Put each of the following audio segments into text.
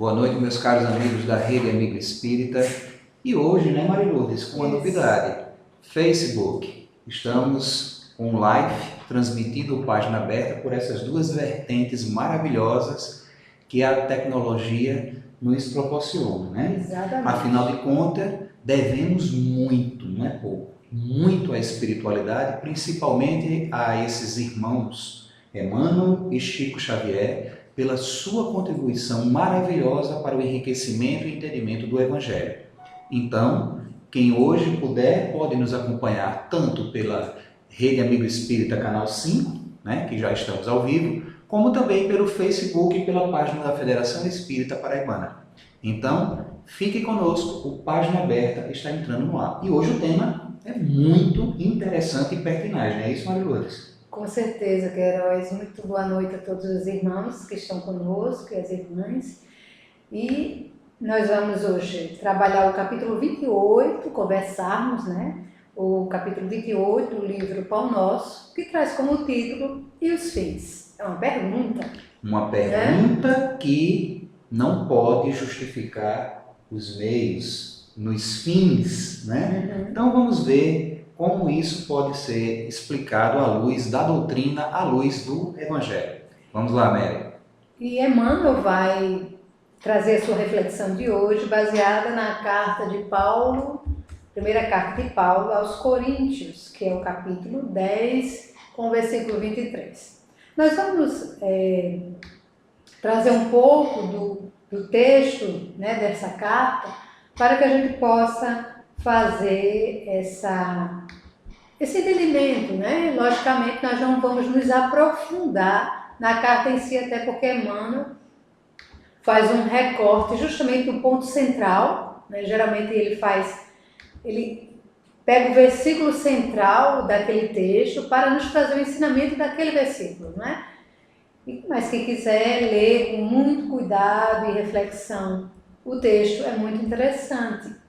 Boa noite, meus caros amigos da Rede Amigo Espírita. E hoje, né, Marilourdes, com uma novidade. Facebook. Estamos com live transmitindo página aberta por essas duas vertentes maravilhosas que a tecnologia nos proporciona, né? Exatamente. Afinal de contas, devemos muito, não é pouco, muito à espiritualidade, principalmente a esses irmãos Emmanuel e Chico Xavier, pela sua contribuição maravilhosa para o enriquecimento e entendimento do Evangelho. Então, quem hoje puder, pode nos acompanhar tanto pela Rede Amigo Espírita Canal 5, né, que já estamos ao vivo, como também pelo Facebook e pela página da Federação Espírita Paraibana. Então, fique conosco, o Página Aberta está entrando no ar. E hoje o tema é muito interessante e pertinente, não é isso, Marilourdes? Com certeza, Queiroz. Muito boa noite a todos os irmãos que estão conosco e as irmãs. E nós vamos hoje trabalhar o capítulo 28, conversarmos, né? O capítulo 28 do livro Pão Nosso, que traz como título E os Fins? É uma pergunta. Uma pergunta que não pode justificar os meios nos fins, né? Então vamos ver como isso pode ser explicado à luz da doutrina, à luz do Evangelho. Vamos lá, Mary. E Emmanuel vai trazer a sua reflexão de hoje baseada na carta de Paulo, primeira carta de Paulo aos Coríntios, que é o capítulo 10, com o versículo 23. Nós vamos trazer um pouco do texto, né, dessa carta, para que a gente possa fazer esse entendimento, né? Logicamente, nós não vamos nos aprofundar na carta em si, até porque Emmanuel faz um recorte justamente do ponto central, né? Geralmente ele pega o versículo central daquele texto para nos trazer o ensinamento daquele versículo, né? Mas quem quiser ler com muito cuidado e reflexão o texto é muito interessante,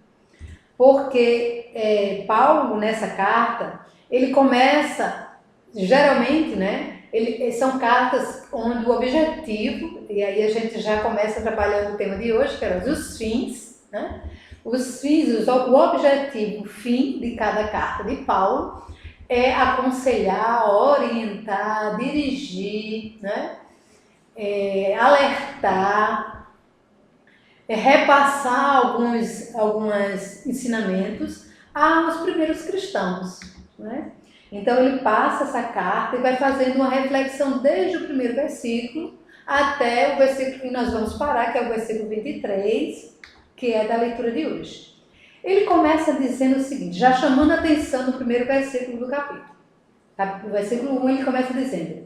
porque Paulo, nessa carta, ele começa, geralmente, né? São cartas onde o objetivo, e aí a gente já começa trabalhando o tema de hoje, que eram os fins, né? Os fins, o objetivo, o fim de cada carta de Paulo é aconselhar, orientar, dirigir, né? Alertar, repassar alguns ensinamentos aos primeiros cristãos, né? Então ele passa essa carta e vai fazendo uma reflexão desde o primeiro versículo até o versículo que nós vamos parar, que é o versículo 23, que é da leitura de hoje. Ele começa dizendo o seguinte, já chamando a atenção no primeiro versículo do capítulo. No versículo 1 ele começa dizendo: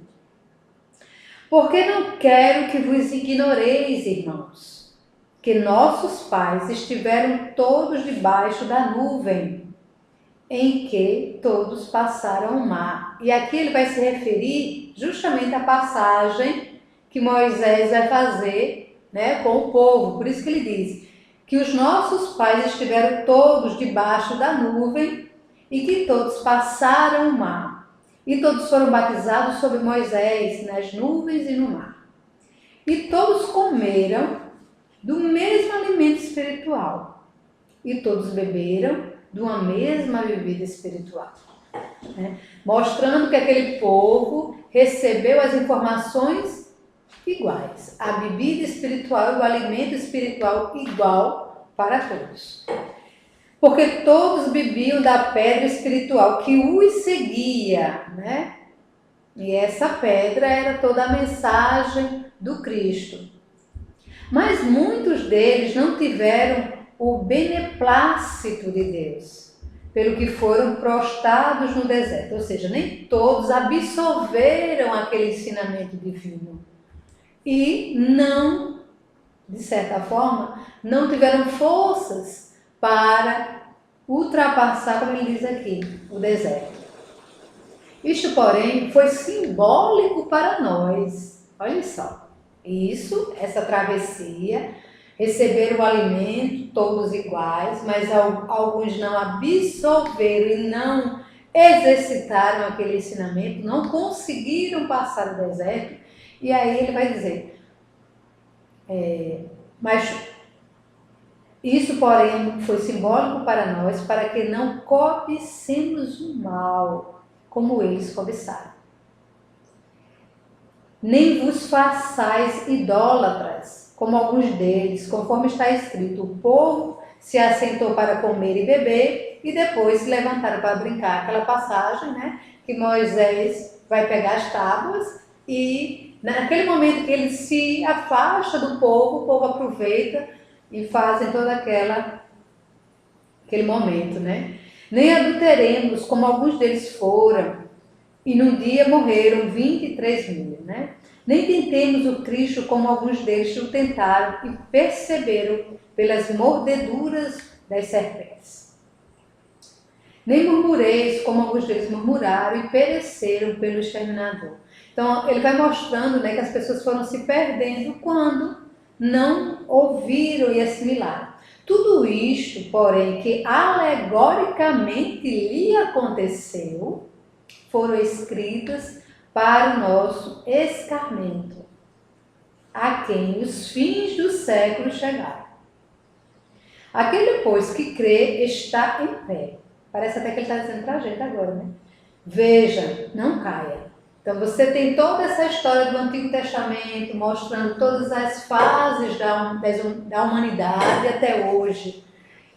porque não quero que vos ignoreis, irmãos, que nossos pais estiveram todos debaixo da nuvem, em que todos passaram o mar. E aqui ele vai se referir justamente à passagem que Moisés vai fazer, né, com o povo. Por isso que ele diz que os nossos pais estiveram todos debaixo da nuvem e que todos passaram o mar. E todos foram batizados sob Moisés, nas nuvens e no mar. E todos comeram do mesmo alimento espiritual. E todos beberam de uma mesma bebida espiritual, né? Mostrando que aquele povo recebeu as informações iguais, a bebida espiritual e o alimento espiritual igual para todos. Porque todos bebiam da pedra espiritual que os seguia, né? E essa pedra era toda a mensagem do Cristo. Mas muitos deles não tiveram o beneplácito de Deus, pelo que foram prostrados no deserto. Ou seja, nem todos absorveram aquele ensinamento divino. E não, de certa forma, não tiveram forças para ultrapassar, como ele diz aqui, o deserto. Isto, porém, foi simbólico para nós. Olha só, essa travessia, receberam o alimento, todos iguais, mas alguns não absorveram e não exercitaram aquele ensinamento, não conseguiram passar o deserto. E aí ele vai dizer, Mas isso, porém, foi simbólico para nós, para que não cobicemos o mal, como eles cobiçaram. Nem vos façais idólatras, como alguns deles, conforme está escrito, o povo se assentou para comer e beber, e depois se levantaram para brincar. Aquela passagem, né, que Moisés vai pegar as tábuas, e naquele momento que ele se afasta do povo, o povo aproveita e fazem todo aquele momento, né? Nem adulteremos, como alguns deles foram, e num dia morreram 23 mil, né? Nem tentemos o Cristo, como alguns deles o tentaram e perceberam pelas mordeduras das serpentes. Nem murmureis, como alguns deles murmuraram e pereceram pelo exterminador. Então, ele vai mostrando, né, que as pessoas foram se perdendo quando não ouviram e assimilaram. Tudo isto, porém, que alegoricamente lhe aconteceu, foram escritas para o nosso escarmento, a quem os fins do século chegaram. Aquele, pois, que crê está em pé. Parece até que ele está dizendo para a gente agora, né? Veja, não caia. Então você tem toda essa história do Antigo Testamento, mostrando todas as fases da humanidade até hoje.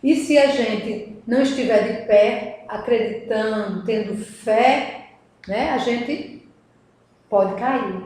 E se a gente não estiver de pé, acreditando, tendo fé, né, a gente pode cair.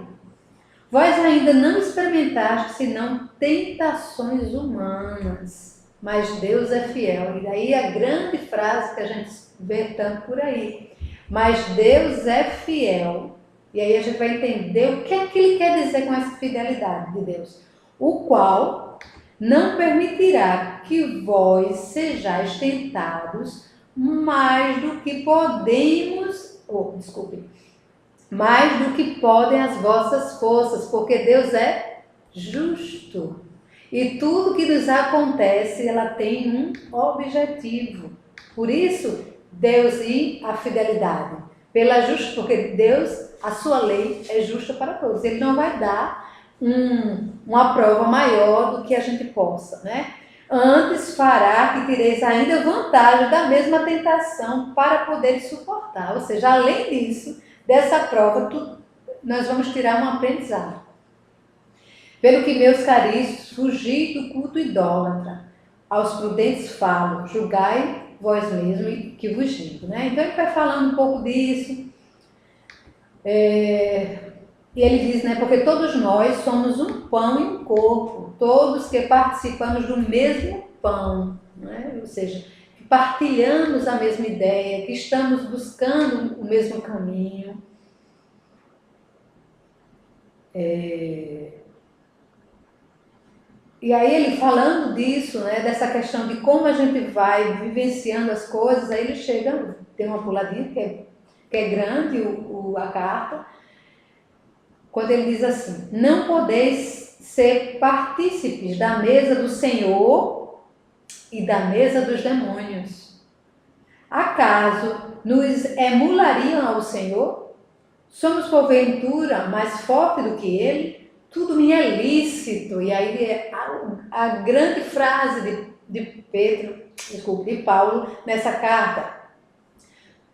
Vós ainda não experimentaste senão tentações humanas, mas Deus é fiel. E daí a grande frase que a gente vê tanto por aí. Mas Deus é fiel. E aí a gente vai entender o que é que ele quer dizer com essa fidelidade de Deus. O qual não permitirá que vós sejais tentados mais do que mais do que podem as vossas forças, porque Deus é justo. E tudo que nos acontece, ela tem um objetivo. Por isso, Deus e a fidelidade. Porque Deus, a sua lei é justa para todos. Ele não vai dar uma prova maior do que a gente possa, né? Antes fará que tereis ainda vantagem da mesma tentação para poder suportar. Ou seja, além disso, dessa prova, nós vamos tirar um aprendizado. Pelo que, meus caríssimos, fugi do culto idólatra. Aos prudentes falo, julgai vós mesmos e que vos digo, né? Então ele vai falando um pouco disso. E ele diz, né? Porque todos nós somos um pão e um corpo, todos que participamos do mesmo pão, né? Ou seja, que partilhamos a mesma ideia, que estamos buscando o mesmo caminho. E aí ele falando disso, né, dessa questão de como a gente vai vivenciando as coisas, aí ele chega, tem uma puladinha que é grande a carta, quando ele diz assim: não podeis ser partícipes da mesa do Senhor e da mesa dos demônios. Acaso nos emulariam ao Senhor? Somos porventura mais fortes do que ele? Tudo me é lícito. E aí a grande frase de Paulo nessa carta: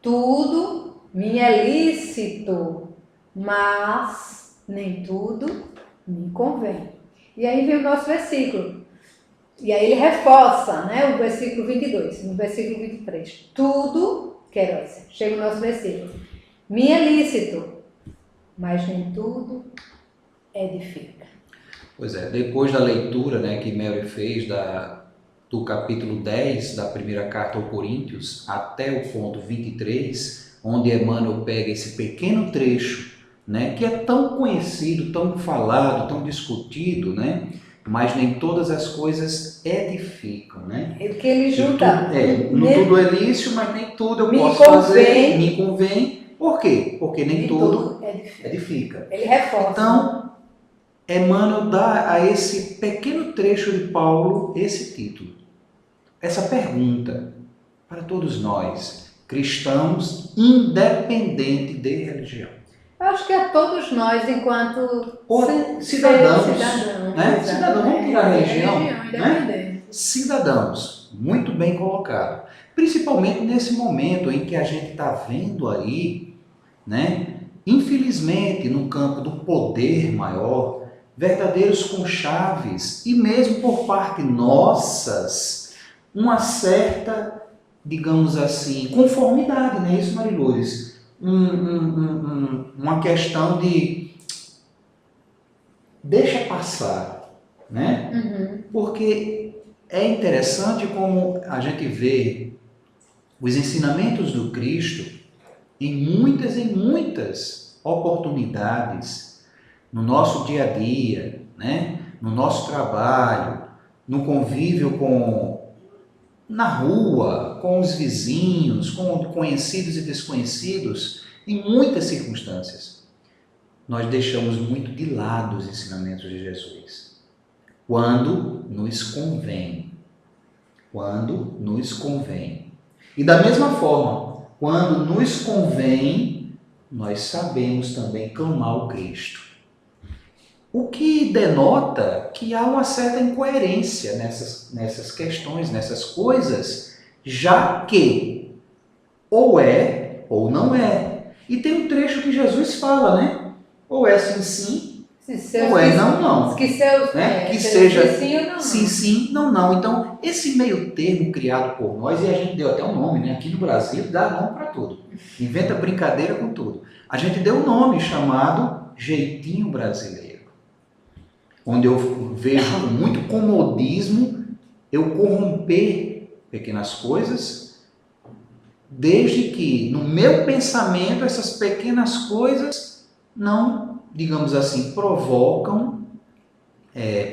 tudo me é lícito, mas nem tudo me convém. E aí vem o nosso versículo. E aí ele reforça, né, o versículo 22, no versículo 23. Tudo, Queiroz, chega o nosso versículo. Me é lícito, mas nem tudo edifica. Pois é, depois da leitura, né, que Mary fez do capítulo 10 da primeira carta aos Coríntios até o ponto 23, onde Emmanuel pega esse pequeno trecho, né, que é tão conhecido, tão falado, tão discutido, né, mas nem todas as coisas edificam, né? É porque ele junta. Não tudo é lícito, mas nem tudo eu posso fazer, me convém. Por quê? Porque nem tudo edifica. Ele reforça. Então, Emmanuel dá a esse pequeno trecho de Paulo esse título, essa pergunta para todos nós, cristãos, independente de religião. Eu acho que a todos nós, enquanto Ou seres cidadãos, cidadãos, né? Cidadão, vamos tirar a religião, né? independente. Cidadãos, muito bem colocado. Principalmente nesse momento em que a gente está vendo aí, né? Infelizmente, no campo do poder maior, verdadeiros conchaves e mesmo por parte nossas, uma certa, digamos assim, conformidade, não é isso, Marilores? Uma questão de deixa passar, né? Uhum. Porque é interessante como a gente vê os ensinamentos do Cristo em muitas oportunidades no nosso dia a dia, né? No nosso trabalho, no convívio na rua, com os vizinhos, com conhecidos e desconhecidos, em muitas circunstâncias. Nós deixamos muito de lado os ensinamentos de Jesus. Quando nos convém. Quando nos convém. E da mesma forma, quando nos convém, nós sabemos também clamar ao Cristo. O que denota que há uma certa incoerência nessas questões, nessas coisas, já que ou é ou não é. E tem um trecho que Jesus fala, né? Ou é sim, sim, ou é não, não. Que seus, né? Que seus seja sim ou não. sim, sim, não, não. Então, esse meio termo criado por nós, e a gente deu até um nome, né? Aqui no Brasil dá nome para tudo. Inventa brincadeira com tudo. A gente deu um nome chamado jeitinho brasileiro. Onde eu vejo com muito comodismo eu corromper pequenas coisas, desde que no meu pensamento essas pequenas coisas não, digamos assim, provocam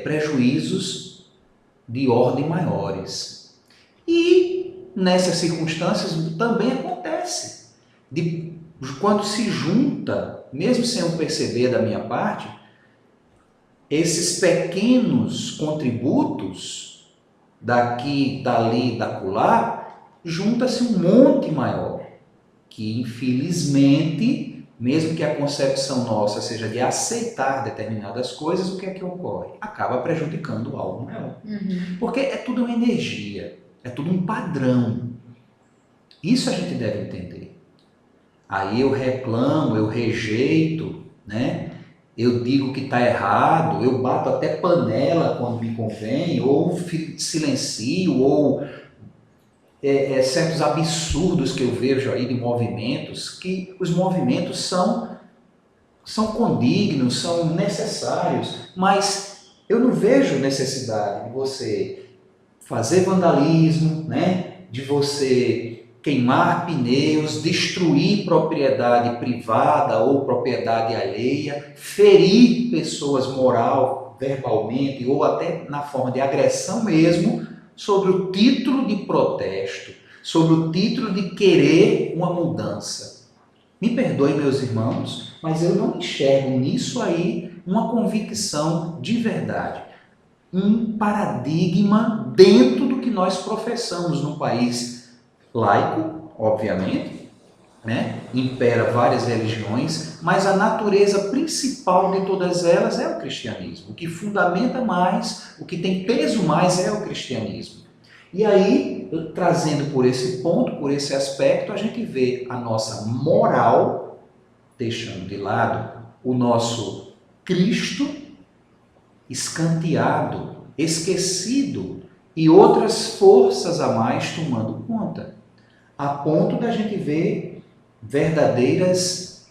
prejuízos de ordem maiores. E nessas circunstâncias também acontece, quando se junta, mesmo sem eu perceber da minha parte, esses pequenos contributos daqui, dali, dacolá, junta-se um monte maior, que infelizmente, mesmo que a concepção nossa seja de aceitar determinadas coisas, o que é que ocorre? Acaba prejudicando algo maior. Uhum. Porque é tudo uma energia, é tudo um padrão. Isso a gente deve entender. Aí eu reclamo, eu rejeito, né? Eu digo que está errado, eu bato até panela quando me convém, ou silencio, ou certos absurdos que eu vejo aí de movimentos, que os movimentos são condignos, são necessários, mas eu não vejo necessidade de você fazer vandalismo, né? De você queimar pneus, destruir propriedade privada ou propriedade alheia, ferir pessoas moral, verbalmente ou até na forma de agressão mesmo, sobre o título de protesto, sobre o título de querer uma mudança. Me perdoem, meus irmãos, mas eu não enxergo nisso aí uma convicção de verdade, um paradigma dentro do que nós professamos num país laico, obviamente, né? Impera várias religiões, mas a natureza principal de todas elas é o cristianismo. O que fundamenta mais, o que tem peso mais é o cristianismo. E aí, trazendo por esse ponto, por esse aspecto, a gente vê a nossa moral, deixando de lado o nosso Cristo escanteado, esquecido e outras forças a mais tomando conta, a ponto da gente ver verdadeiras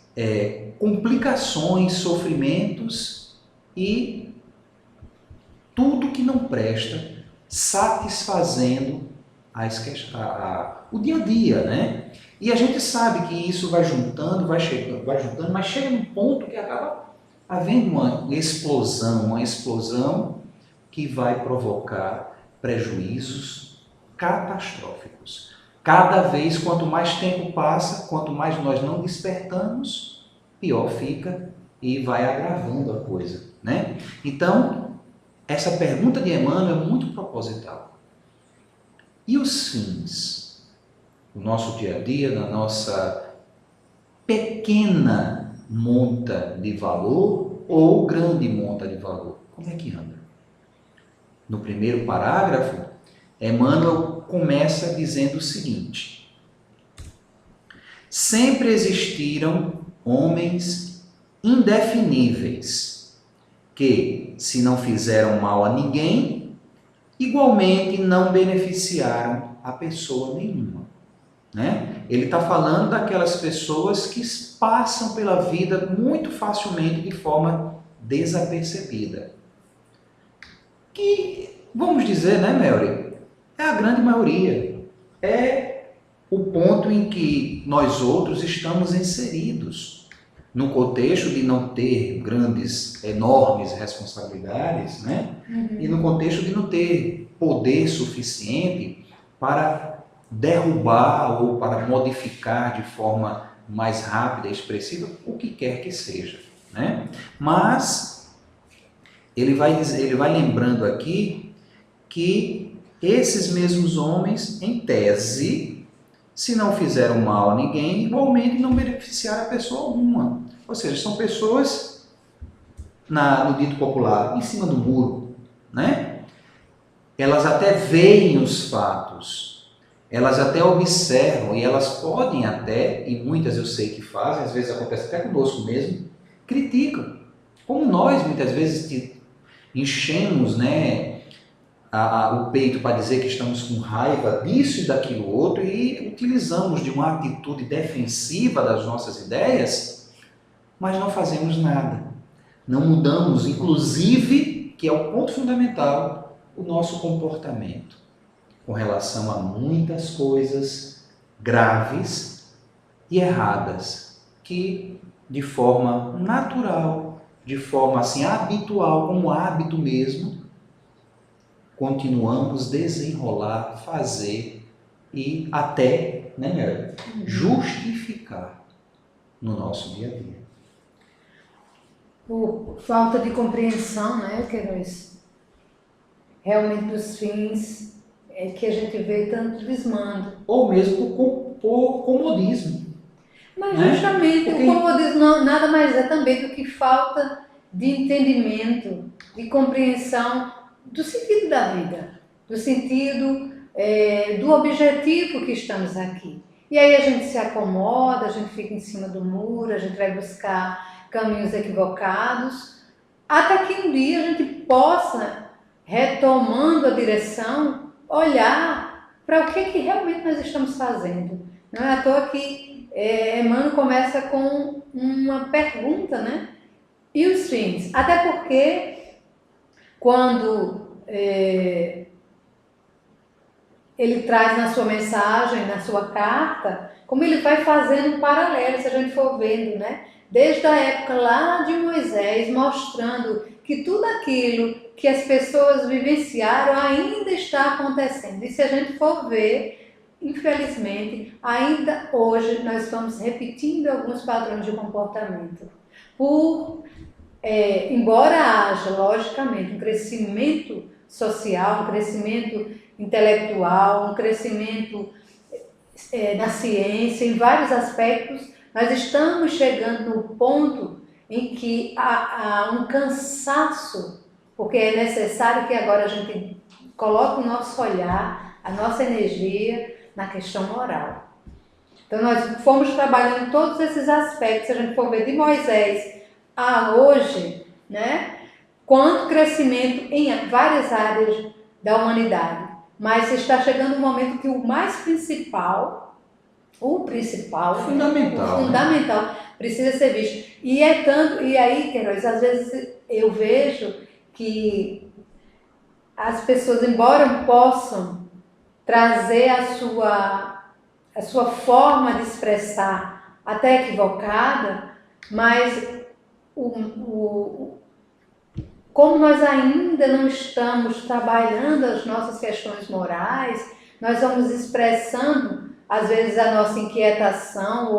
complicações, sofrimentos e tudo que não presta satisfazendo o dia a dia, né? E a gente sabe que isso vai juntando, vai juntando, mas chega num ponto que acaba havendo uma explosão que vai provocar prejuízos catastróficos. Cada vez, quanto mais tempo passa, quanto mais nós não despertamos, pior fica e vai agravando a coisa, né? Então, essa pergunta de Emmanuel é muito proposital. E os fins? No nosso dia a dia, na nossa pequena monta de valor ou grande monta de valor? Como é que anda? No primeiro parágrafo, Emmanuel começa dizendo o seguinte: sempre existiram homens indefiníveis que, se não fizeram mal a ninguém, igualmente não beneficiaram a pessoa nenhuma. Né? Ele está falando daquelas pessoas que passam pela vida muito facilmente de forma desapercebida. Que, vamos dizer, né, Mary, é a grande maioria. É o ponto em que nós outros estamos inseridos. No contexto de não ter grandes, enormes responsabilidades, né? E no contexto de não ter poder suficiente para derrubar ou para modificar de forma mais rápida e expressiva o que quer que seja, né? Mas ele vai lembrando aqui que esses mesmos homens, em tese, se não fizeram mal a ninguém, igualmente não beneficiaram a pessoa alguma. Ou seja, são pessoas, no dito popular, em cima do muro, né? Elas até veem os fatos, elas até observam e elas podem até, e muitas eu sei que fazem, às vezes acontece até conosco mesmo, criticam. Como nós muitas vezes enchemos, né, o peito para dizer que estamos com raiva disso e daquilo outro e utilizamos de uma atitude defensiva das nossas ideias, mas não fazemos nada. Não mudamos, inclusive, que é o ponto fundamental, o nosso comportamento com relação a muitas coisas graves e erradas que, de forma natural, de forma assim habitual, como hábito mesmo, continuamos desenrolar, fazer e até, né, Mary, justificar no nosso dia a dia. Por falta de compreensão, né, Queiroz? Realmente dos fins é que a gente vê tanto desmando. Ou mesmo por comodismo. Mas né? justamente Porque... o comodismo nada mais é também do que falta de entendimento, de compreensão do sentido da vida, do sentido do objetivo que estamos aqui. E aí a gente se acomoda, a gente fica em cima do muro, a gente vai buscar caminhos equivocados, até que um dia a gente possa, retomando a direção, olhar para o que realmente nós estamos fazendo. Não é à toa que Emmanuel começa com uma pergunta, né? E os fins? Até porque quando ele traz na sua mensagem, na sua carta, como ele vai fazendo um paralelo, se a gente for vendo, né? Desde a época lá de Moisés, mostrando que tudo aquilo que as pessoas vivenciaram ainda está acontecendo. E se a gente for ver, infelizmente, ainda hoje nós estamos repetindo alguns padrões de comportamento. Embora haja, logicamente, um crescimento social, um crescimento intelectual, um crescimento na ciência, em vários aspectos, nós estamos chegando no ponto em que há um cansaço, porque é necessário que agora a gente coloque o nosso olhar, a nossa energia na questão moral. Então nós fomos trabalhando todos esses aspectos, se a gente for ver de Moisés a hoje, né? Quanto crescimento em várias áreas da humanidade. Mas está chegando um momento que o mais principal, fundamental, precisa ser visto. E aí, Queiroz, às vezes eu vejo que as pessoas, embora possam trazer a sua forma de expressar até equivocada, mas como nós ainda não estamos trabalhando as nossas questões morais, nós vamos expressando, às vezes, a nossa inquietação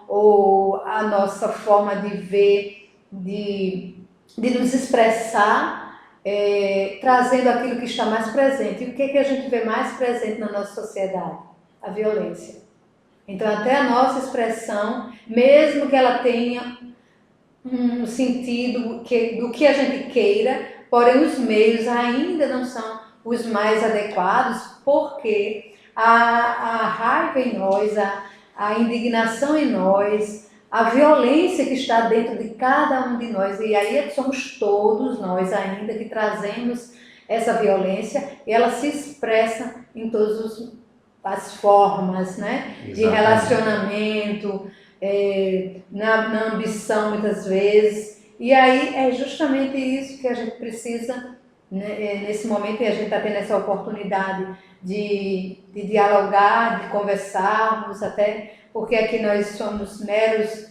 ou a nossa forma de ver, de nos expressar, trazendo aquilo que está mais presente. E o que a gente vê mais presente na nossa sociedade? A violência. Então, até a nossa expressão, mesmo que ela tenha um sentido do que a gente queira, porém os meios ainda não são os mais adequados, porque a raiva em nós, a indignação em nós, a violência que está dentro de cada um de nós, e aí somos todos nós ainda que trazemos essa violência, e ela se expressa em todas as formas, né, de Exatamente. relacionamento, na ambição muitas vezes, e aí é justamente isso que a gente precisa, né, nesse momento, e a gente está tendo essa oportunidade de dialogar, de conversarmos, até porque aqui nós somos meros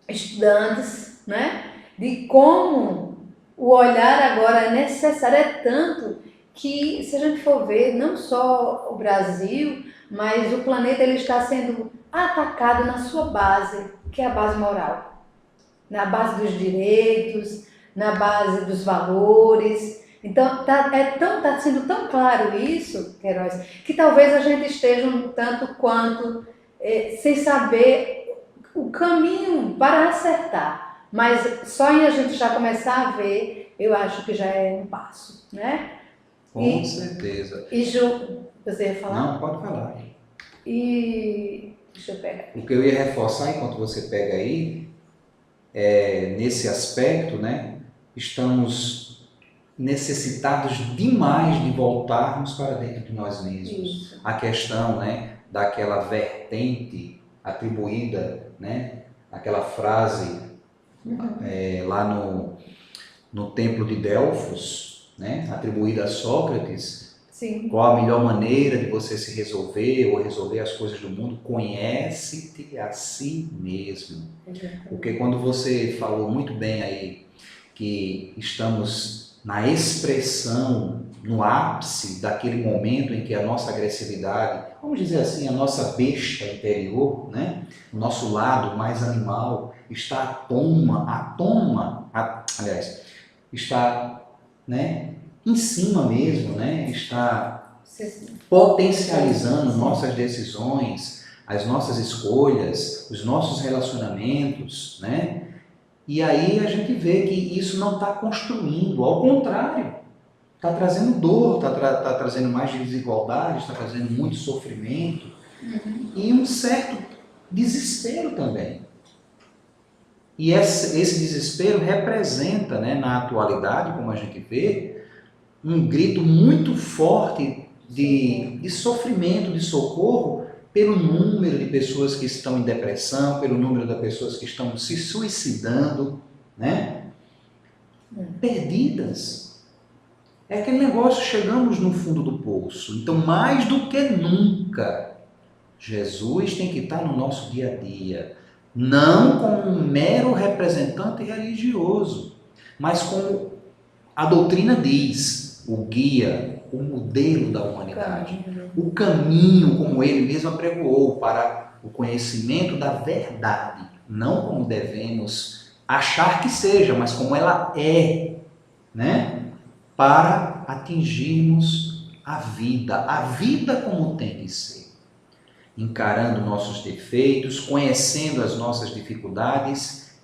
estudantes, né, de como o olhar agora é necessário, é tanto que, se a gente for ver, não só o Brasil, mas o planeta ele está sendo atacado na sua base, que é a base moral, na base dos direitos, na base dos valores. Então, tá sendo tão claro isso, Queiroz, que talvez a gente esteja um tanto quanto sem saber o caminho para acertar. Mas só em a gente já começar a ver, eu acho que já é um passo, né? Com certeza. E Ju, você ia falar? Não, pode falar. E deixa eu pegar. O que eu ia reforçar enquanto você pega aí, nesse aspecto, né, estamos necessitados demais de voltarmos para dentro de nós mesmos. Isso. A questão, né, daquela vertente atribuída, né, aquela frase lá no templo de Delfos, né, atribuída a Sócrates. Sim. Qual a melhor maneira de você se resolver ou resolver as coisas do mundo? Conhece-te a si mesmo. Porque quando você falou muito bem aí que estamos na expressão, no ápice daquele momento em que a nossa agressividade, vamos dizer assim, a nossa besta interior, né? O nosso lado mais animal está aliás, está, né, em cima mesmo, né? Está potencializando nossas decisões, as nossas escolhas, os nossos relacionamentos, né? E aí a gente vê que isso não está construindo, ao contrário, está trazendo dor, está trazendo mais desigualdade, está trazendo muito sofrimento e um certo desespero também. E esse desespero representa, né, na atualidade, como a gente vê, um grito muito forte de sofrimento, de socorro, pelo número de pessoas que estão em depressão, pelo número de pessoas que estão se suicidando, né? Perdidas. É aquele negócio, chegamos no fundo do poço. Então, mais do que nunca, Jesus tem que estar no nosso dia a dia. Não como um mero representante religioso, mas como a doutrina diz, o guia, o modelo da humanidade, o caminho como ele mesmo apregoou para o conhecimento da verdade, não como devemos achar que seja, mas como ela é, né? Para atingirmos a vida como tem que ser, encarando nossos defeitos, conhecendo as nossas dificuldades,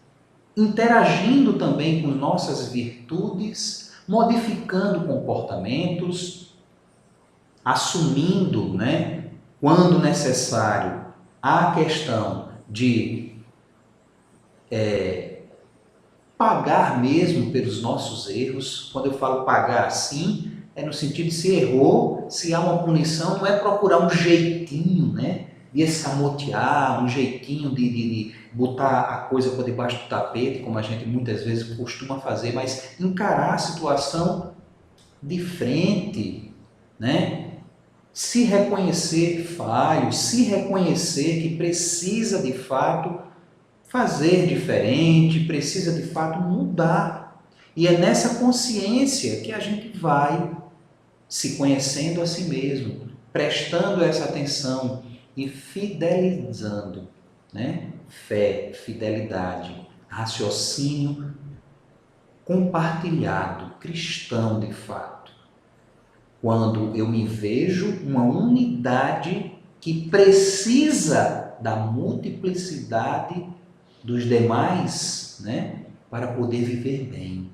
interagindo também com nossas virtudes, modificando comportamentos, assumindo, né, quando necessário, a questão de pagar mesmo pelos nossos erros. Quando eu falo pagar assim, é no sentido de se errou, se há uma punição, não é procurar um jeitinho, né, de escamotear, um jeitinho de botar a coisa por debaixo do tapete, como a gente muitas vezes costuma fazer, mas encarar a situação de frente, né? Se reconhecer falho, se reconhecer que precisa de fato fazer diferente, precisa de fato mudar. E é nessa consciência que a gente vai se conhecendo a si mesmo, prestando essa atenção e fidelizando, né? Fé, fidelidade, raciocínio compartilhado, cristão de fato. Quando eu me vejo uma unidade que precisa da multiplicidade dos demais, né, para poder viver bem.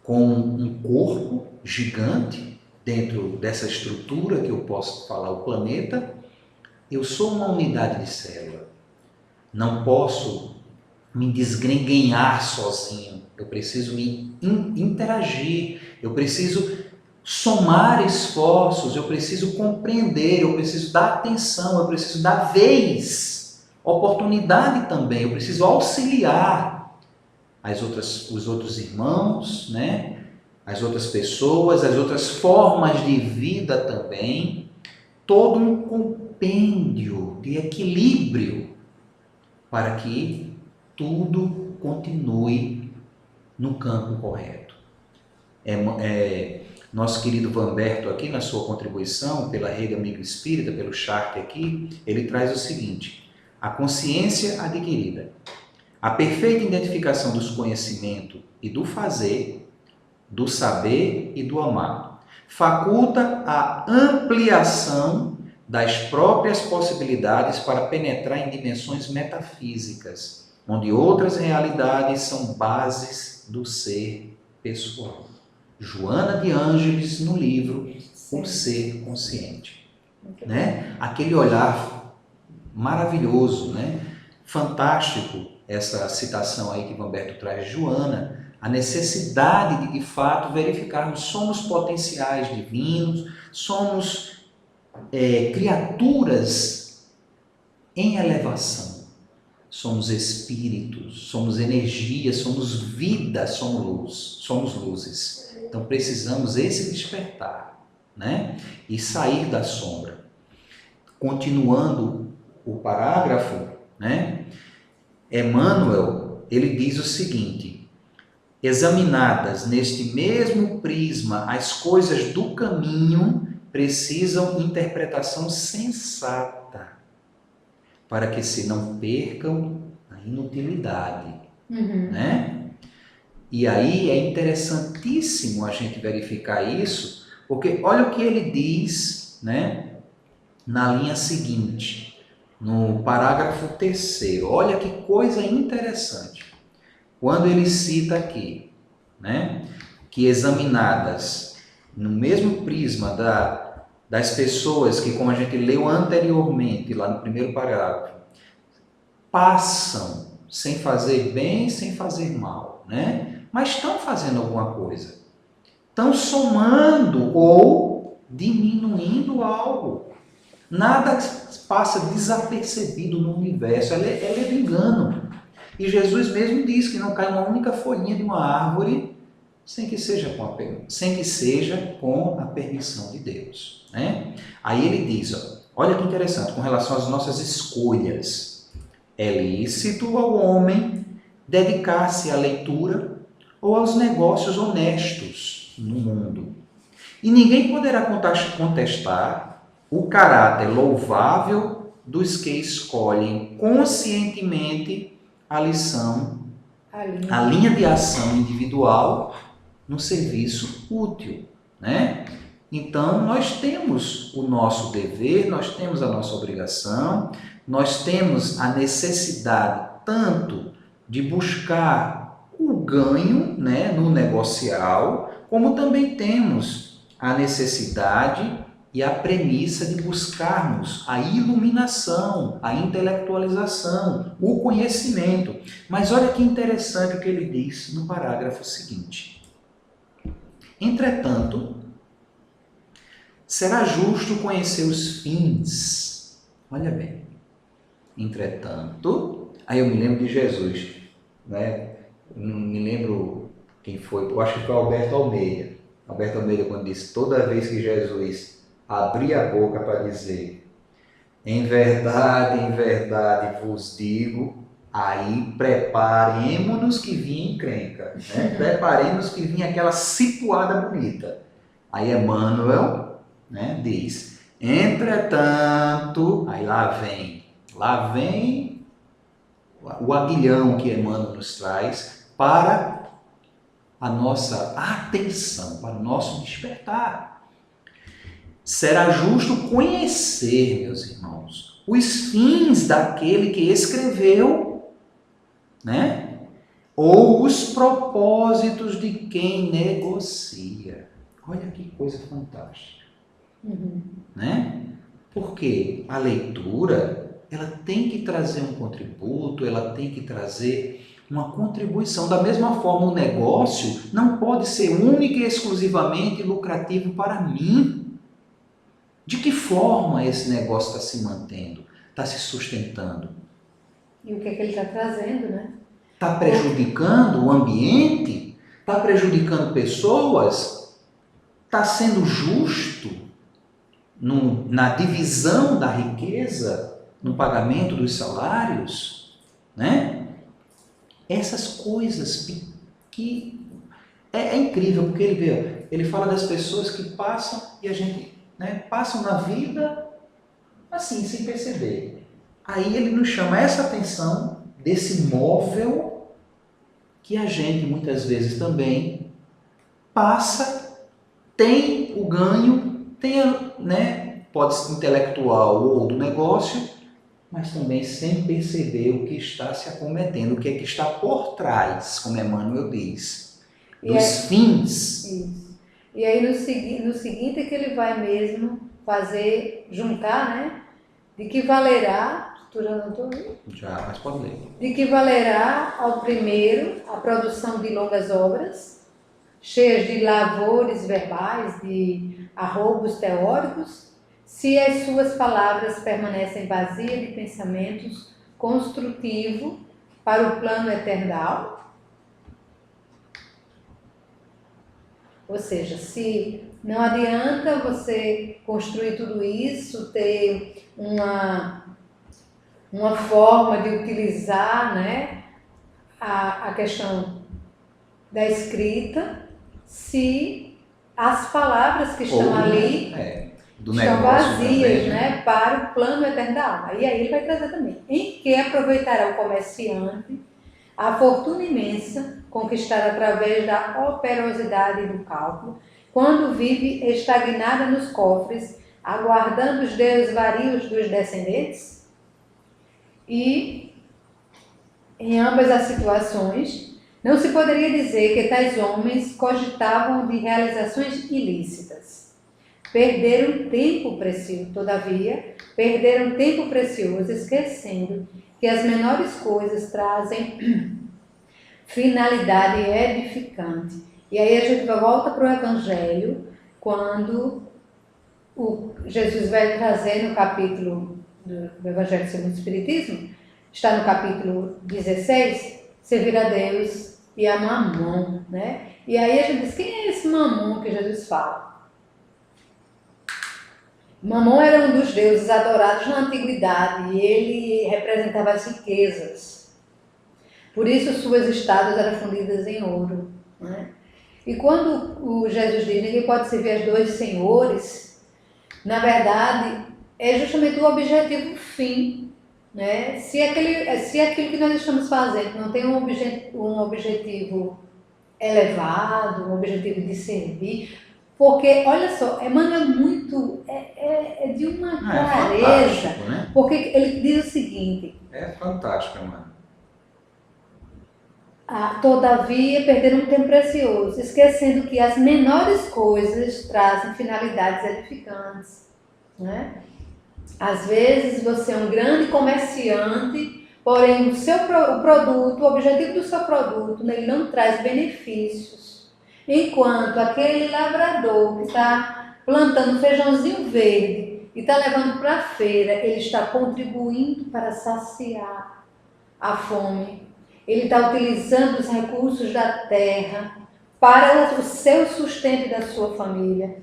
Com um corpo gigante dentro dessa estrutura que eu posso falar, o planeta, eu sou uma unidade de célula. Não posso me desgrenguenhar sozinho. Eu preciso me interagir, eu preciso somar esforços, eu preciso compreender, eu preciso dar atenção, eu preciso dar vez, oportunidade também, eu preciso auxiliar os outros irmãos, né? As outras pessoas, as outras formas de vida também, todo um compêndio de equilíbrio para que tudo continue no campo correto. Nosso querido Vamberto aqui, na sua contribuição pela Rede Amigo Espírita, pelo chart aqui, ele traz o seguinte: a consciência adquirida, a perfeita identificação dos conhecimentos e do fazer, do saber e do amar, faculta a ampliação das próprias possibilidades para penetrar em dimensões metafísicas, onde outras realidades são bases do ser pessoal. Joana de Ângeles, no livro O Ser Consciente. Né? Aquele olhar maravilhoso, né? Fantástico, essa citação aí que Vamberto traz de Joana, a necessidade de fato, verificarmos, somos potenciais divinos, somos criaturas em elevação, somos espíritos, somos energia, somos vida, somos luzes. Então precisamos esse despertar, né? E sair da sombra. Continuando o parágrafo, né? Emmanuel, ele diz o seguinte: examinadas neste mesmo prisma, as coisas do caminho precisam interpretação sensata, para que se não percam a inutilidade, né? E aí é interessantíssimo a gente verificar isso, porque olha o que ele diz, né, na linha seguinte, no parágrafo 3º. Olha que coisa interessante. Quando ele cita aqui, né, que examinadas no mesmo prisma das pessoas que, como a gente leu anteriormente, lá no primeiro parágrafo, passam sem fazer bem, sem fazer mal, né? Mas estão fazendo alguma coisa. Estão somando ou diminuindo algo. Nada passa desapercebido no universo. Ela é do engano. E Jesus mesmo diz que não cai uma única folhinha de uma árvore sem que seja com a permissão de Deus, né? Aí ele diz, olha que interessante, com relação às nossas escolhas. É lícito ao homem dedicar-se à leitura ou aos negócios honestos no mundo. E ninguém poderá contestar o caráter louvável dos que escolhem conscientemente a linha de ação individual no serviço útil, né? Então, nós temos o nosso dever, nós temos a nossa obrigação, nós temos a necessidade tanto de buscar o ganho, né, no negocial, como também temos a necessidade e a premissa de buscarmos a iluminação, a intelectualização, o conhecimento. Mas olha que interessante o que ele diz no parágrafo seguinte. Entretanto, será justo conhecer os fins. Olha bem. Entretanto, aí eu me lembro de Jesus, né? Não me lembro quem foi, eu acho que foi Alberto Almeida. Alberto Almeida, quando disse, toda vez que Jesus abria a boca para dizer, em verdade vos digo, aí preparemos-nos que vinha encrenca, né? Preparemos que vinha aquela situada bonita. Aí Emmanuel, né, diz, entretanto, aí lá vem o aguilhão que Emmanuel nos traz para a nossa atenção, para o nosso despertar. Será justo conhecer, meus irmãos, os fins daquele que escreveu né? Ou os propósitos de quem negocia. Olha que coisa fantástica, né? Porque a leitura, ela tem que trazer um contributo, ela tem que trazer uma contribuição. Da mesma forma, o negócio não pode ser única e exclusivamente lucrativo para mim. De que forma esse negócio está se mantendo, está se sustentando? E o que é que ele está trazendo, né? Está prejudicando o ambiente? Está prejudicando pessoas? Está sendo justo na divisão da riqueza, no pagamento dos salários? Né? Essas coisas que é incrível, porque ele fala das pessoas que passam e a gente, né, passam na vida assim, sem perceber. Aí ele nos chama essa atenção desse móvel que a gente muitas vezes também passa, tem o ganho, tem né, pode ser intelectual ou do negócio, mas também sem perceber o que está se acometendo, o que é que está por trás, como Emmanuel diz, dos fins. Isso. E aí no seguinte é que ele vai mesmo fazer, juntar, né? De que valerá, tu já notou aí? Já, mas pode ler. De que valerá ao primeiro a produção de longas obras, cheias de lavores verbais, de arroubos teóricos, se as suas palavras permanecem vazias de pensamentos construtivos para o plano eternal. Ou seja, se não adianta você construir tudo isso, ter uma forma de utilizar, né, a questão da escrita, se as palavras que estão ali estão vazias, né, para o plano eternal. Aí ele vai trazer também. Em que aproveitará o comerciante a fortuna imensa conquistada através da operosidade do cálculo, quando vive estagnada nos cofres, aguardando os deuses varios dos descendentes? E, em ambas as situações, não se poderia dizer que tais homens cogitavam de realizações ilícitas. Perderam tempo precioso, todavia, perderam tempo precioso esquecendo que as menores coisas trazem finalidade edificante. E aí a gente volta para o Evangelho, quando Jesus vai trazer no capítulo do Evangelho segundo o Espiritismo, está no capítulo 16, servir a Deus e a Mamon, né? E aí a gente diz, quem é esse Mamon que Jesus fala? Mamon era um dos deuses adorados na antiguidade e ele representava as riquezas. Por isso suas estátuas eram fundidas em ouro, né? E quando o Jesus diz, ninguém pode servir aos dois senhores, na verdade é justamente o objetivo fim, né? Se aquilo que nós estamos fazendo não tem um objetivo elevado, um objetivo de servir, porque, olha só, Emmanuel é muito, é de uma clareza, né? Porque ele diz o seguinte... É fantástico, Emmanuel. Todavia, perderam um tempo precioso, esquecendo que as menores coisas trazem finalidades edificantes, né? Às vezes, você é um grande comerciante, porém, o produto, o objetivo do seu produto, ele não traz benefícios. Enquanto aquele lavrador que está plantando feijãozinho verde e está levando para a feira, ele está contribuindo para saciar a fome. Ele está utilizando os recursos da terra para o seu sustento e da sua família.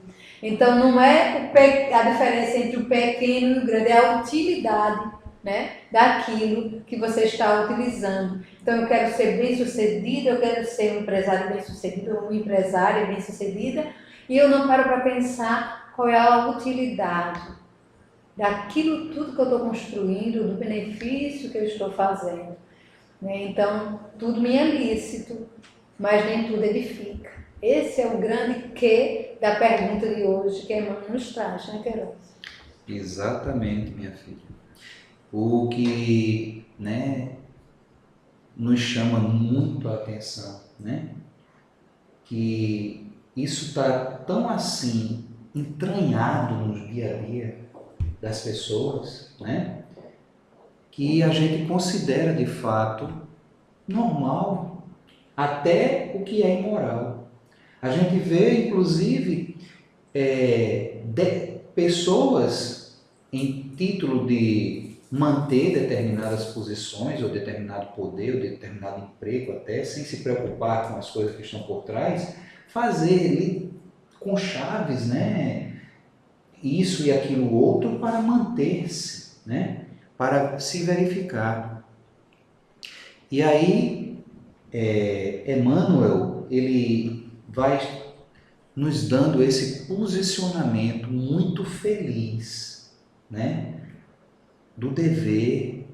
Então, não é a diferença entre o pequeno e o grande, é a utilidade, né, daquilo que você está utilizando. Então, eu quero ser bem-sucedido, eu quero ser um empresário bem-sucedido, ou uma empresária bem-sucedida, e eu não paro para pensar qual é a utilidade daquilo tudo que eu estou construindo, do benefício que eu estou fazendo. Então, tudo me é lícito, mas nem tudo edifica. Esse é o grande quê da pergunta de hoje que a Emmanuel nos traz, né, Queiroz? Exatamente, minha filha. O que, né, nos chama muito a atenção, né? Que isso está tão assim entranhado no dia a dia das pessoas, né? Que a gente considera de fato normal até o que é imoral. A gente vê, inclusive, pessoas em título de manter determinadas posições, ou determinado poder, ou determinado emprego até, sem se preocupar com as coisas que estão por trás, fazer com chaves, né, isso e aquilo outro para manter-se, né, para se verificar. E aí, Emmanuel, ele vai nos dando esse posicionamento muito feliz, né, do dever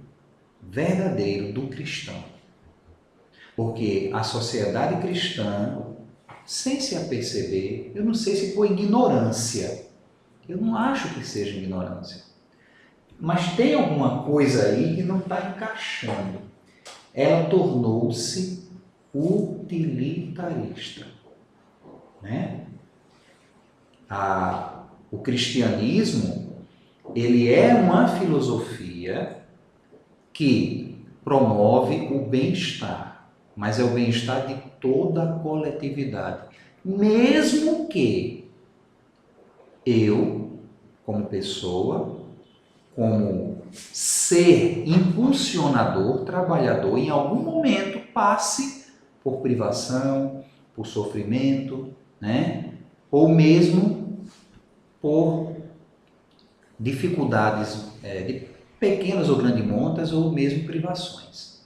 verdadeiro do cristão. Porque a sociedade cristã, sem se aperceber, eu não sei se por ignorância, eu não acho que seja ignorância, mas tem alguma coisa aí que não está encaixando. Ela tornou-se utilitarista, né? O cristianismo, ele é uma filosofia que promove o bem-estar, mas é o bem-estar de toda a coletividade. Mesmo que eu, como pessoa, como ser impulsionador, trabalhador, em algum momento passe por privação, por sofrimento, né? Ou mesmo por dificuldades de pequenas ou grandes montas, ou mesmo privações.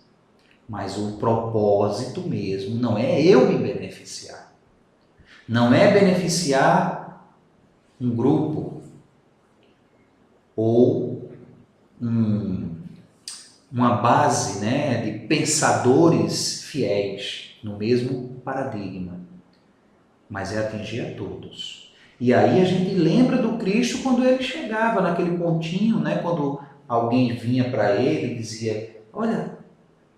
Mas o propósito mesmo não é eu me beneficiar. Não é beneficiar um grupo ou uma base, né, de pensadores fiéis no mesmo paradigma, mas é atingir a todos. E aí a gente lembra do Cristo quando ele chegava naquele pontinho, né, quando alguém vinha para ele e dizia: olha,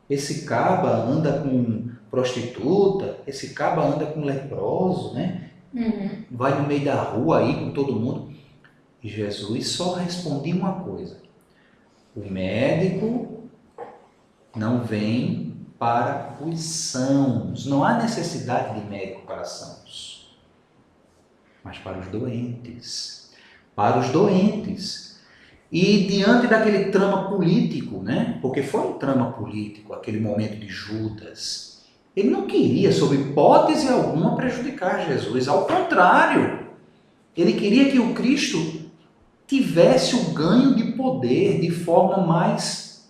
esse caba anda com prostituta, esse caba anda com leproso, né? Vai no meio da rua aí com todo mundo. E Jesus só respondia uma coisa: o médico não vem para os sãos. Não há necessidade de médico para sãos, mas para os doentes. Para os doentes. E diante daquele trama político, né? Porque foi um trama político, aquele momento de Judas, ele não queria, sob hipótese alguma, prejudicar Jesus. Ao contrário, ele queria que o Cristo tivesse o ganho de poder de forma mais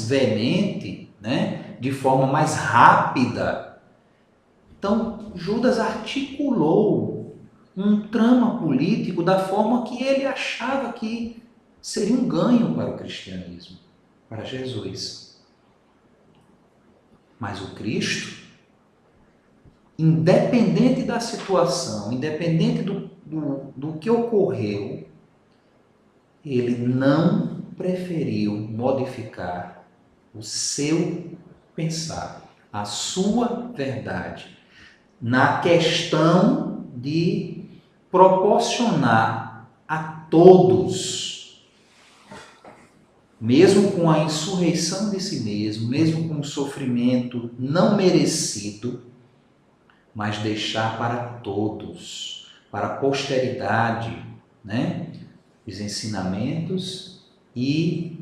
veemente, né? De forma mais rápida. Então, Judas articulou um trama político da forma que ele achava que seria um ganho para o cristianismo, para Jesus. Mas o Cristo, independente da situação, independente do que ocorreu, ele não preferiu modificar o seu pensar, a sua verdade, na questão de proporcionar a todos, mesmo com a insurreição de si mesmo, mesmo com o sofrimento não merecido, mas deixar para todos, para a posteridade, né, os ensinamentos e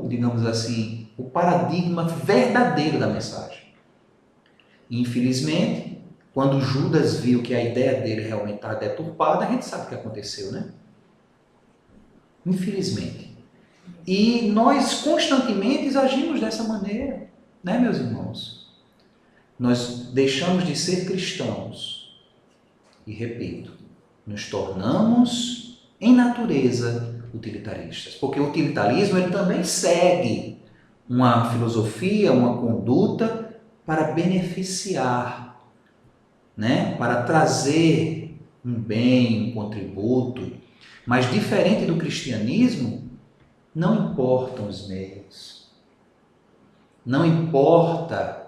digamos assim, o paradigma verdadeiro da mensagem. Infelizmente, quando Judas viu que a ideia dele realmente estava deturpada, a gente sabe o que aconteceu, né? Infelizmente. E nós constantemente agimos dessa maneira, né, meus irmãos? Nós deixamos de ser cristãos e, repito, nos tornamos, em natureza, utilitaristas. Porque o utilitarismo ele também segue uma filosofia, uma conduta para beneficiar, né? Para trazer um bem, um contributo. Mas diferente do cristianismo, não importam os meios. Não importa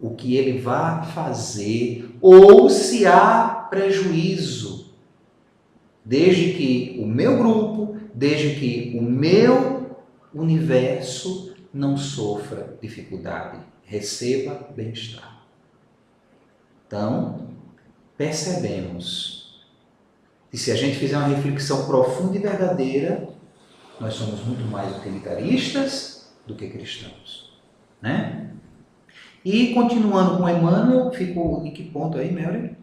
o que ele vá fazer ou se há prejuízo, desde que o meu grupo, desde que o meu universo não sofra dificuldade, receba bem-estar. Então, percebemos que se a gente fizer uma reflexão profunda e verdadeira, nós somos muito mais utilitaristas do que cristãos, né? E continuando com Emmanuel, ficou em que ponto aí, Mary?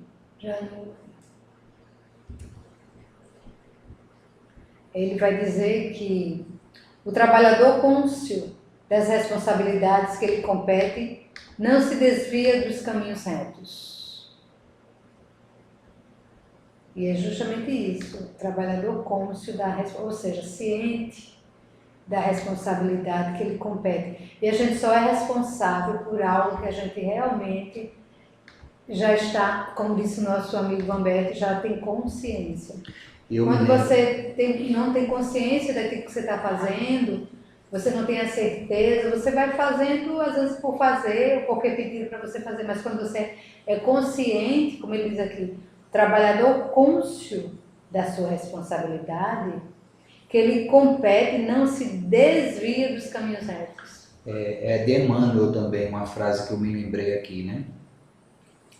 Ele vai dizer que o trabalhador cônscio das responsabilidades que lhe competem não se desvia dos caminhos retos. E é justamente isso, o trabalhador cônscio, ou seja, ciente da responsabilidade que lhe compete. E a gente só é responsável por algo que a gente realmente já está, como disse o nosso amigo Vambete, já tem consciência. Quando você não tem consciência daquilo que você está fazendo, você não tem a certeza, você vai fazendo, às vezes por fazer, ou porque pediram para você fazer, mas quando você é consciente, como ele diz aqui, trabalhador cônscio da sua responsabilidade, que ele compete e não se desvia dos caminhos retos. É de Emmanuel também, uma frase que eu me lembrei aqui, né?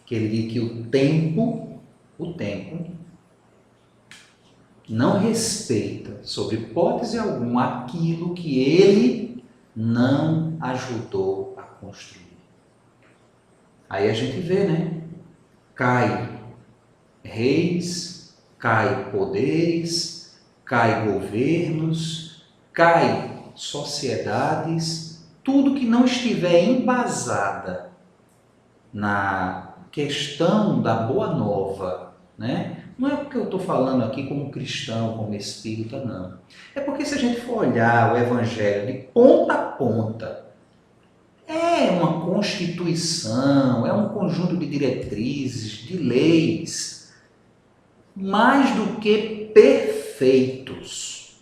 Que ele diz que o tempo não respeita, sob hipótese alguma, aquilo que ele não ajudou a construir. Aí a gente vê, né? Cai reis, cai poderes, cai governos, cai sociedades, tudo que não estiver embasada na questão da boa nova, né? Não é porque eu estou falando aqui como cristão, como espírita, não. É porque se a gente for olhar o Evangelho de ponta a ponta, é uma constituição, é um conjunto de diretrizes, de leis, mais do que perfeitos.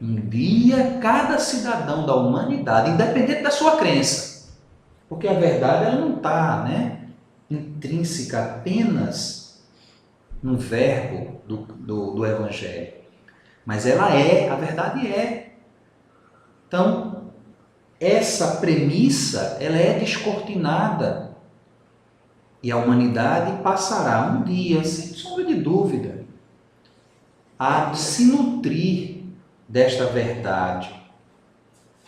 Um dia, cada cidadão da humanidade, independente da sua crença, porque a verdade ela não está, né, intrínseca apenas no verbo do Evangelho, mas ela é, a verdade é. Então, essa premissa ela é descortinada e a humanidade passará um dia, sem sombra de dúvida, a se nutrir desta verdade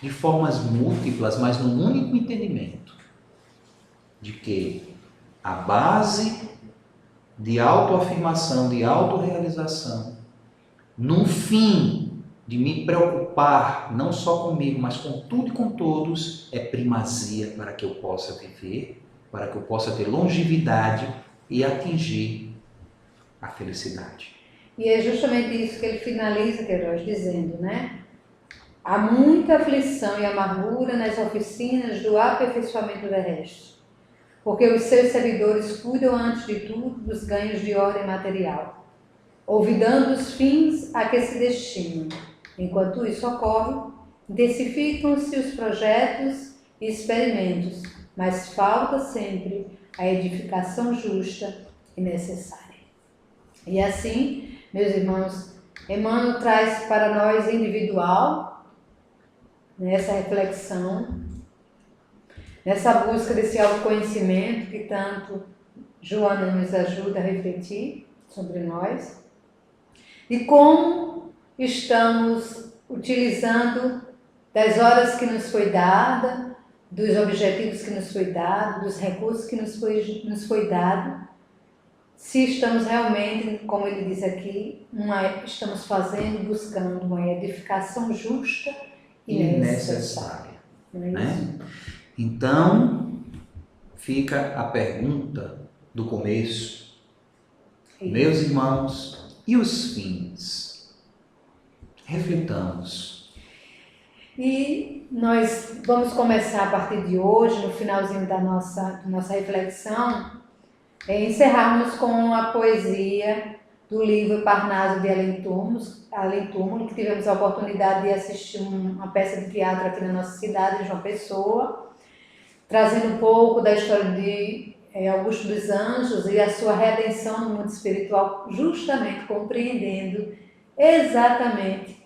de formas múltiplas, mas num único entendimento de que a base de autoafirmação, de autorrealização, no fim de me preocupar não só comigo, mas com tudo e com todos, é primazia para que eu possa viver, para que eu possa ter longevidade e atingir a felicidade. E é justamente isso que ele finaliza, Queiroz, dizendo, né? Há muita aflição e amargura nas oficinas do aperfeiçoamento terrestre, porque os seus servidores cuidam antes de tudo dos ganhos de ordem material, olvidando os fins a que se destinam. Enquanto isso ocorre, intensificam-se os projetos e experimentos, mas falta sempre a edificação justa e necessária. E assim, meus irmãos, Emmanuel traz para nós individual, nessa reflexão, nessa busca desse autoconhecimento que tanto Joana nos ajuda a refletir sobre nós, e como estamos utilizando das horas que nos foi dada, dos objetivos que nos foi dado, dos recursos que nos foi dado, se estamos realmente, como ele diz aqui, estamos buscando uma edificação justa e necessária. Não é isso? Então, fica a pergunta do começo. Meus irmãos, e os fins? Reflitamos. E nós vamos começar a partir de hoje, no finalzinho da nossa reflexão, encerrarmos com a poesia do livro Parnaso de Além Túmulo, que tivemos a oportunidade de assistir uma peça de teatro aqui na nossa cidade, João Pessoa, trazendo um pouco da história de Augusto dos Anjos e a sua redenção no mundo espiritual, justamente compreendendo exatamente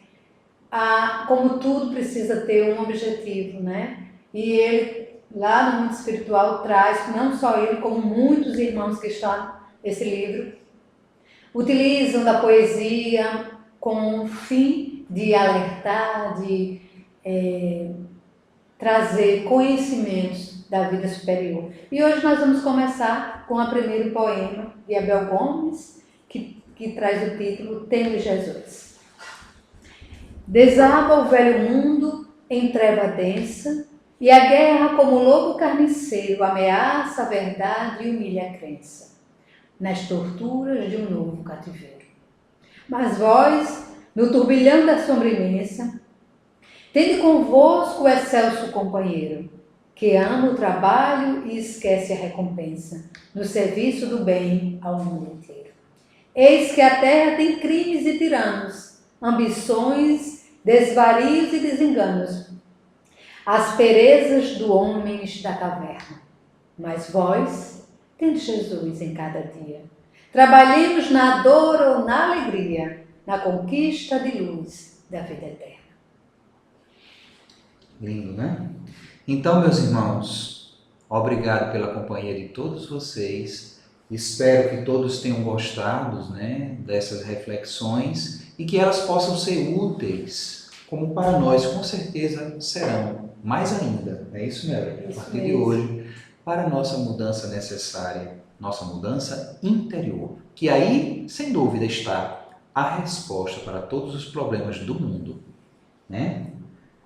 como tudo precisa ter um objetivo, né? E ele, lá no mundo espiritual, traz, não só ele, como muitos irmãos que estão nesse livro, utilizam da poesia com o fim de alertar, de trazer conhecimentos da vida superior. E hoje nós vamos começar com o primeiro poema de Abel Gomes, que traz o título Tendo Jesus. Desaba o velho mundo em treva densa, e a guerra, como lobo carniceiro, ameaça a verdade e humilha a crença, nas torturas de um novo cativeiro. Mas vós, no turbilhão da sombra imensa, tende convosco o excelso companheiro, que ama o trabalho e esquece a recompensa, no serviço do bem ao mundo inteiro. Eis que a terra tem crimes e tiranos, ambições, desvarios e desenganos, asperezas do homens da caverna. Mas vós, tende Jesus em cada dia. Trabalhemos na dor ou na alegria, na conquista de luz da vida eterna. Lindo, né? Então, meus irmãos, obrigado pela companhia de todos vocês. Espero que todos tenham gostado, né, dessas reflexões e que elas possam ser úteis, como para nós, com certeza serão, mais ainda, é isso mesmo, a partir de hoje, para a nossa mudança necessária, nossa mudança interior, que aí, sem dúvida, está a resposta para todos os problemas do mundo, né?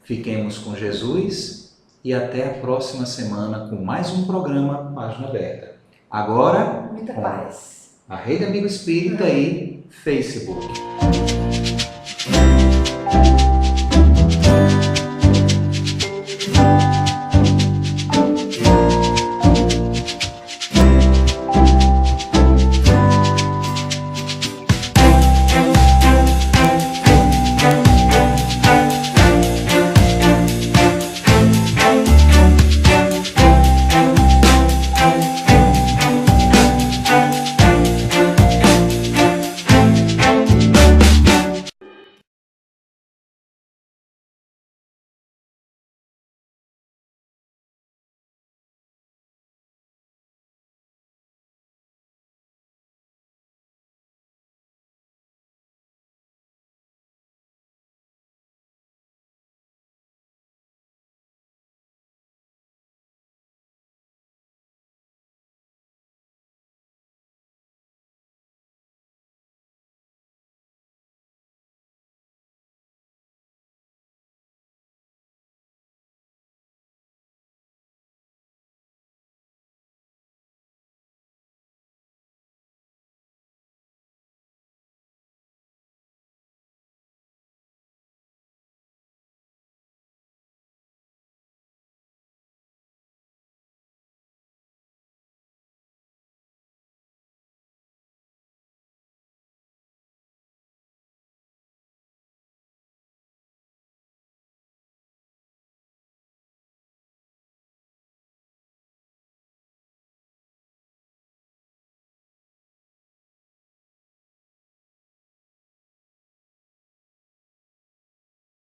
Fiquemos com Jesus e até a próxima semana com mais um programa Página Aberta. Agora, muita paz. A Rede Amigo Espírita e Facebook.